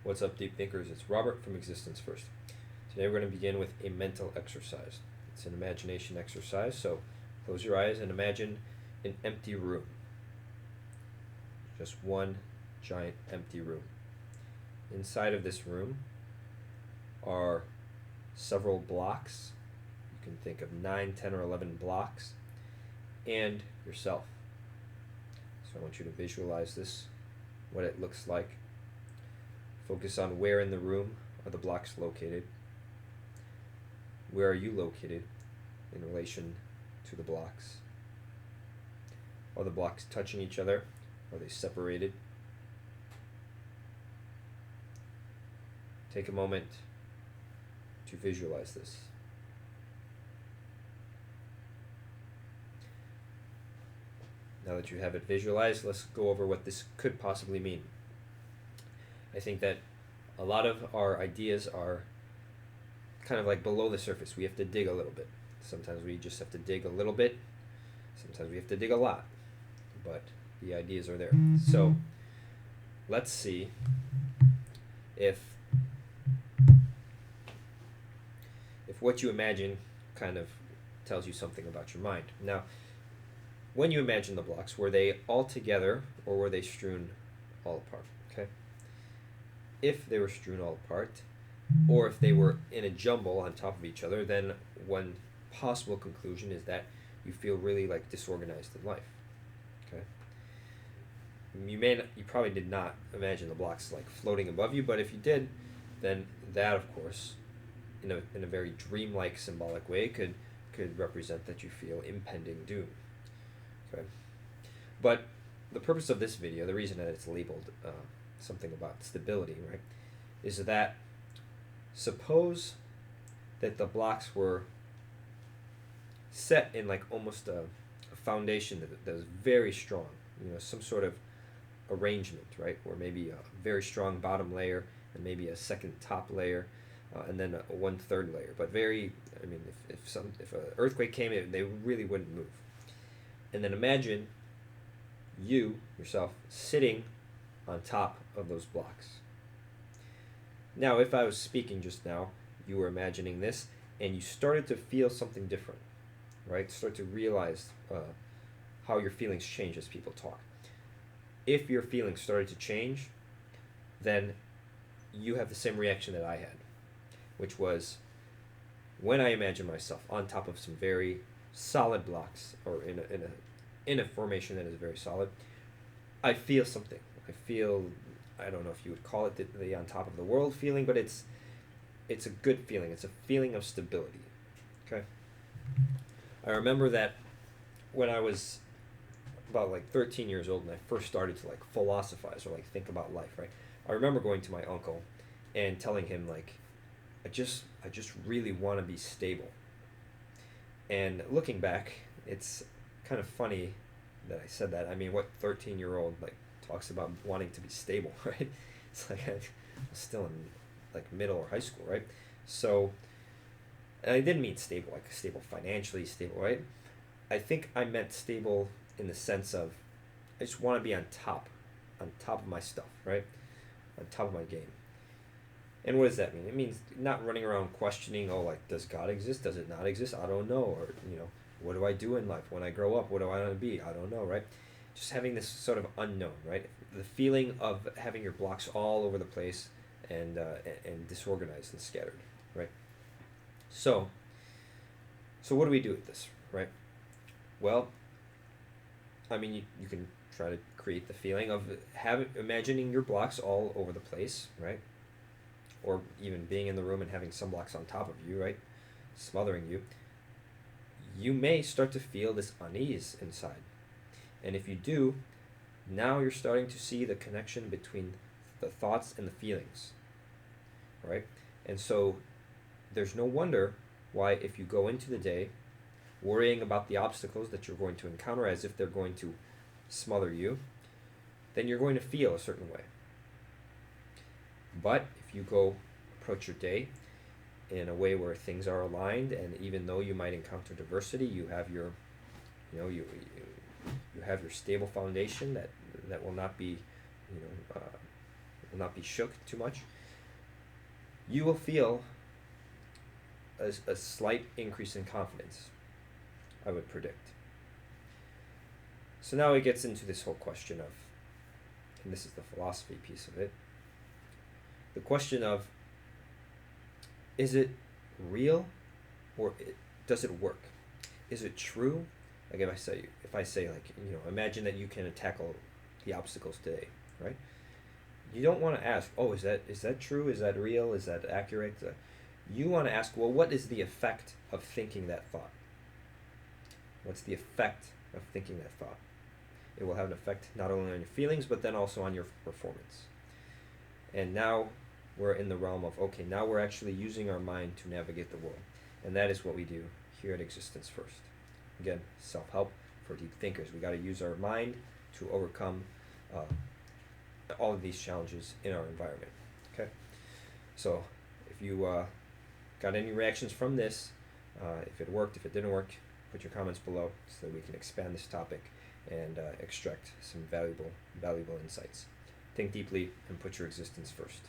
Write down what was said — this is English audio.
What's up, deep thinkers? It's Robert from Existence First. Today we're going to begin with a mental exercise. It's an imagination exercise, so close your eyes and imagine an empty room. Just one giant empty room. Inside of this room are several blocks. You can think of 9, 10, or 11 blocks, and yourself. So I want you to visualize this, what it looks like. Focus on where in the room are the blocks located. Where are you located in relation to the blocks? Are the blocks touching each other? Are they separated? Take a moment to visualize this. Now that you have it visualized, let's go over what this could possibly mean. I think that a lot of our ideas are kind of like below the surface. We have to dig a little bit. Sometimes we just have to dig a little bit. Sometimes we have to dig a lot. But the ideas are there. So let's see if what you imagine kind of tells you something about your mind. Now, when you imagine the blocks, were they all together or were they strewn all apart? Okay. If they were strewn all apart, or if they were in a jumble on top of each other, then one possible conclusion is that you feel really like disorganized in life. Okay. You probably did not imagine the blocks like floating above you, but if you did, then that, of course, in a very dreamlike, symbolic way, could represent that you feel impending doom. Okay. But the purpose of this video, the reason that it's labeled something about stability, right, is that suppose that the blocks were set in like almost a foundation that was very strong, some sort of arrangement, right, where maybe a very strong bottom layer and maybe a second top layer, and then a 1/3 layer, but if an earthquake came in, they really wouldn't move. And then imagine you yourself sitting on top of those blocks. Now, if I was speaking just now, you were imagining this, and you started to feel something different, right? Start to realize how your feelings change as people talk. If your feelings started to change, then you have the same reaction that I had, which was when I imagine myself on top of some very solid blocks, or in a formation that is very solid, I feel something. I don't know if you would call it the on top of the world feeling, but it's a good feeling. It's a feeling of stability. Okay. I remember that when I was about like 13 years old and I first started to like philosophize or like think about life, right? I remember going to my uncle and telling him like, I just really want to be stable. And looking back, it's kind of funny that I said that. I mean, what 13-year-old like talks about wanting to be stable, right? It's like I was still in like middle or high school, right? So, and I didn't mean stable, like stable financially, stable, right? I think I meant stable in the sense of I just want to be on top of my stuff, right? On top of my game. And what does that mean? It means not running around questioning, oh, like, does God exist? Does it not exist? I don't know. Or, what do I do in life? When I grow up, what do I want to be? I don't know, right? Just having this sort of unknown, right? The feeling of having your blocks all over the place and disorganized and scattered, right? So what do we do with this, right? Well, I mean, you can try to create the feeling of imagining your blocks all over the place, right? Or even being in the room and having some blocks on top of you, right? Smothering you. You may start to feel this unease inside. And if you do, now you're starting to see the connection between the thoughts and the feelings, right? And so there's no wonder why if you go into the day worrying about the obstacles that you're going to encounter as if they're going to smother you, then you're going to feel a certain way. But if you go approach your day in a way where things are aligned, and even though you might encounter diversity, you have your, you have your stable foundation that will not be, will not be shook too much. you will feel a slight increase in confidence, I would predict. So now it gets into this whole question of, and this is the philosophy piece of it, the question of, is it real, or does it work? Is it true? Like if I say like, imagine that you can tackle the obstacles today, right? You don't want to ask, oh, is that true? Is that real? Is that accurate? You want to ask, well, what is the effect of thinking that thought? What's the effect of thinking that thought? It will have an effect not only on your feelings, but then also on your performance. And now we're in the realm of, okay, now we're actually using our mind to navigate the world. And that is what we do here at Existence First. Again, self-help for deep thinkers. We got to use our mind to overcome all of these challenges in our environment. Okay? So if you got any reactions from this, if it worked, if it didn't work, put your comments below so that we can expand this topic and extract some valuable insights. Think deeply and put your existence first.